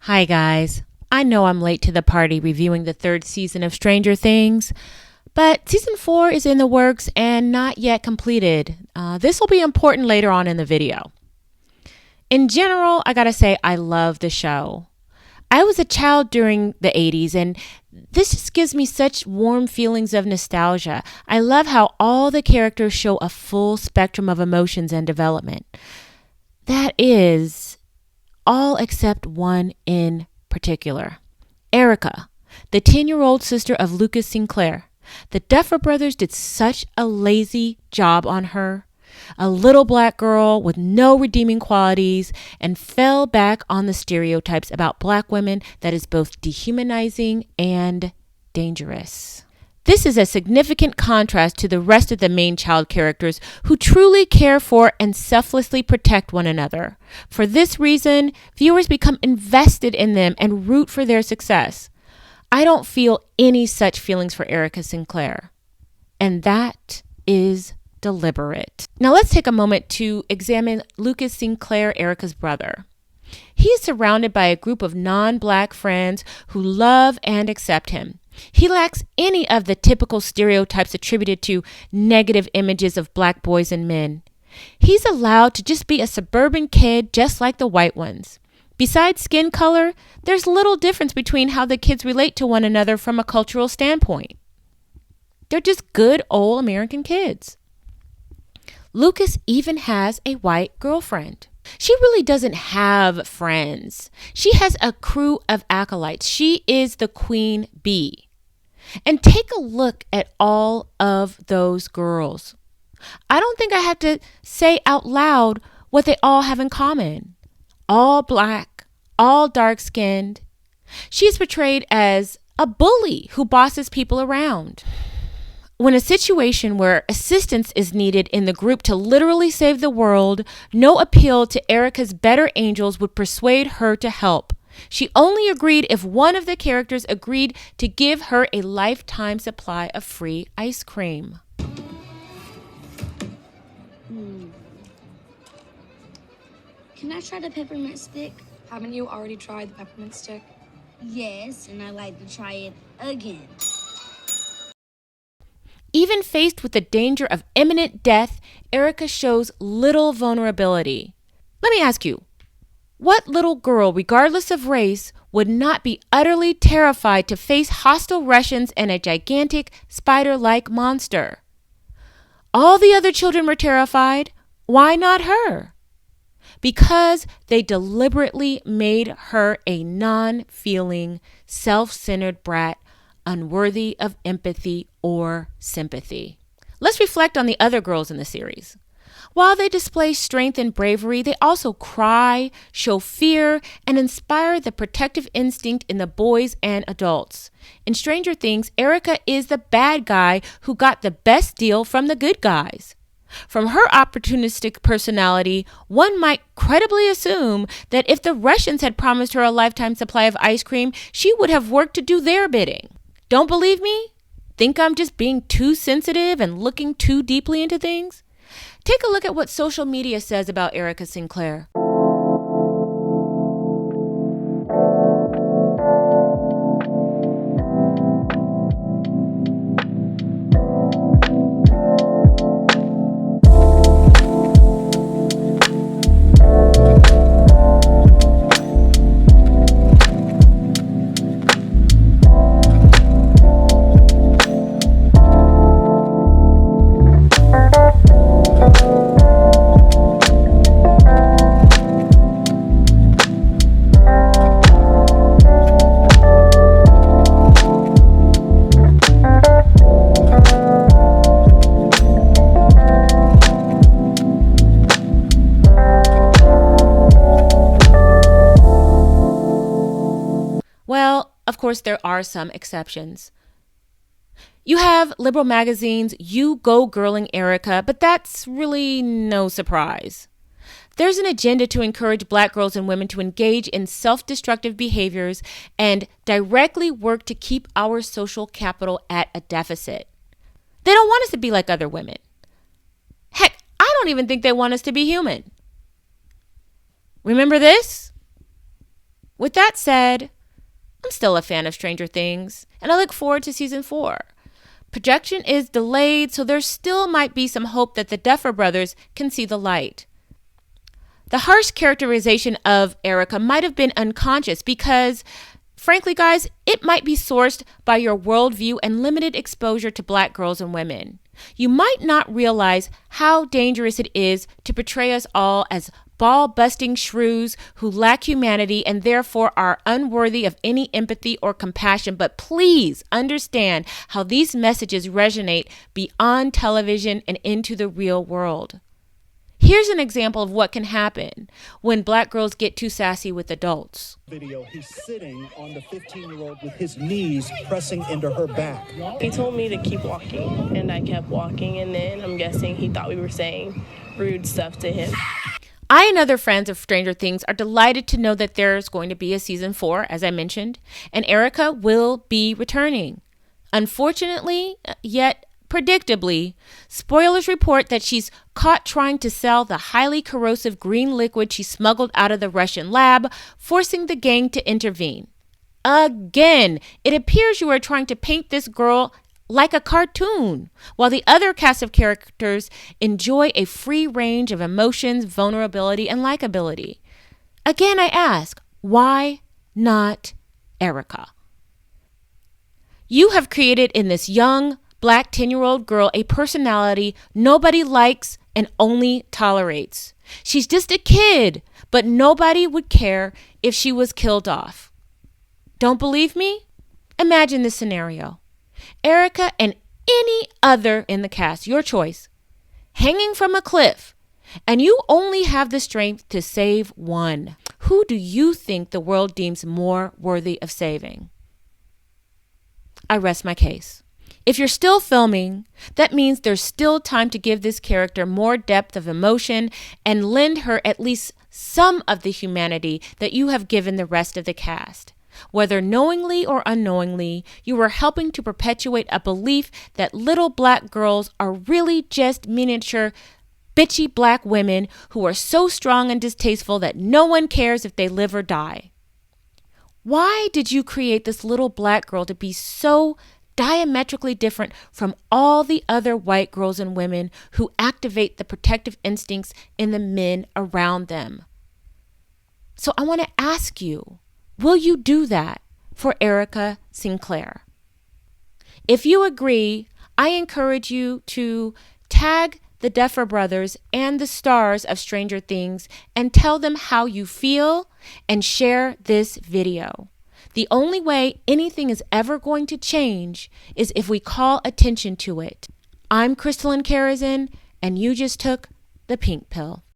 Hi guys, I know I'm late to the party reviewing the third season of Stranger Things, but season 4 is in the works and not yet completed. This will be important later on in the video. In general, I gotta say I love the show. I was a child during the 80s and this just gives me such warm feelings of nostalgia. I love how all the characters show a full spectrum of emotions and development. That is, all except one in particular. Erica, the 10-year-old sister of Lucas Sinclair. The Duffer Brothers did such a lazy job on her. A little black girl with no redeeming qualities and fell back on the stereotypes about black women that is both dehumanizing and dangerous. This is a significant contrast to the rest of the main child characters who truly care for and selflessly protect one another. For this reason, viewers become invested in them and root for their success. I don't feel any such feelings for Erica Sinclair, and that is deliberate. Now let's take a moment to examine Lucas Sinclair, Erica's brother. He is surrounded by a group of non-black friends who love and accept him. He lacks any of the typical stereotypes attributed to negative images of black boys and men. He's allowed to just be a suburban kid just like the white ones. Besides skin color, there's little difference between how the kids relate to one another from a cultural standpoint. They're just good old American kids. Lucas even has a white girlfriend. She really doesn't have friends. She has a crew of acolytes. She is the queen bee. And take a look at all of those girls. I don't think I have to say out loud what they all have in common. All black, all dark-skinned. She is portrayed as a bully who bosses people around. When a situation where assistance is needed in the group to literally save the world, no appeal to Erica's better angels would persuade her to help. She only agreed if one of the characters agreed to give her a lifetime supply of free ice cream. Can I try the peppermint stick? Haven't you already tried the peppermint stick? Yes, and I'd like to try it again. Even faced with the danger of imminent death, Erica shows little vulnerability. Let me ask you, what little girl, regardless of race, would not be utterly terrified to face hostile Russians and a gigantic spider-like monster? All the other children were terrified. Why not her? Because they deliberately made her a non-feeling, self-centered brat, unworthy of empathy or sympathy. Let's reflect on the other girls in the series. While they display strength and bravery, they also cry, show fear, and inspire the protective instinct in the boys and adults. In Stranger Things, Erica is the bad guy who got the best deal from the good guys. From her opportunistic personality, one might credibly assume that if the Russians had promised her a lifetime supply of ice cream, she would have worked to do their bidding. Don't believe me? Think I'm just being too sensitive and looking too deeply into things? Take a look at what social media says about Erica Sinclair. Well, of course, there are some exceptions. You have liberal magazines, you go girling Erica, but that's really no surprise. There's an agenda to encourage black girls and women to engage in self-destructive behaviors and directly work to keep our social capital at a deficit. They don't want us to be like other women. Heck, I don't even think they want us to be human. Remember this? With that said, I'm still a fan of Stranger Things, and I look forward to season 4. Projection is delayed, so there still might be some hope that the Duffer Brothers can see the light. The harsh characterization of Erica might have been unconscious because, frankly, guys, it might be sourced by your worldview and limited exposure to Black girls and women. You might not realize how dangerous it is to portray us all as ball-busting shrews who lack humanity and therefore are unworthy of any empathy or compassion. But please understand how these messages resonate beyond television and into the real world. Here's an example of what can happen when Black girls get too sassy with adults. Video, he's sitting on the 15-year-old with his knees pressing into her back. He told me to keep walking, and I kept walking, and then I'm guessing he thought we were saying rude stuff to him. I and other friends of Stranger Things are delighted to know that there's going to be a season 4, as I mentioned, and Erica will be returning. Unfortunately, yet predictably, spoilers report that she's caught trying to sell the highly corrosive green liquid she smuggled out of the Russian lab, forcing the gang to intervene. Again, it appears you are trying to paint this girl like a cartoon, while the other cast of characters enjoy a free range of emotions, vulnerability, and likability. Again, I ask, why not Erica? You have created in this young, Black 10-year-old girl a personality nobody likes and only tolerates. She's just a kid, but nobody would care if she was killed off. Don't believe me? Imagine this scenario. Erica and any other in the cast, your choice, hanging from a cliff, and you only have the strength to save one. Who do you think the world deems more worthy of saving? I rest my case. If you're still filming, that means there's still time to give this character more depth of emotion and lend her at least some of the humanity that you have given the rest of the cast. Whether knowingly or unknowingly, you are helping to perpetuate a belief that little Black girls are really just miniature, bitchy Black women who are so strong and distasteful that no one cares if they live or die. Why did you create this little Black girl to be so diametrically different from all the other white girls and women who activate the protective instincts in the men around them? So I want to ask you, will you do that for Erica Sinclair? If you agree, I encourage you to tag the Duffer Brothers and the stars of Stranger Things and tell them how you feel and share this video. The only way anything is ever going to change is if we call attention to it. I'm Crystalline Karazin, and you just took the pink pill.